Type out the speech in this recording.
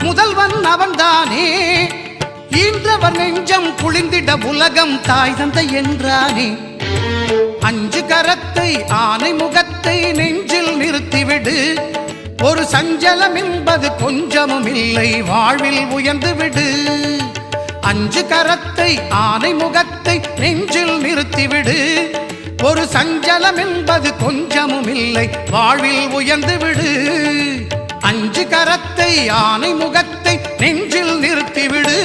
முதல்வன் அவன்தானே. ஈன்றவர் நெஞ்சம் குளிந்திட உலகம் தாய் தந்தை என்றானே. அஞ்சு கரத்தை ஆனை முகத்தை நெஞ்சில் நிறுத்திவிடு. ஒரு சஞ்சலம் என்பது கொஞ்சமும் இல்லை, வாழ்வில் உயர்ந்து விடு. அஞ்சு கரத்தை ஆனை முகத்தை நெஞ்சில் நிறுத்திவிடு. ஒரு சஞ்சலம் என்பது கொஞ்சமும் இல்லை, வாழ்வில் உயர்ந்து விடு. அஞ்சு கரத்தை ஆனை முகத்தை நெஞ்சில் நிறுத்திவிடு.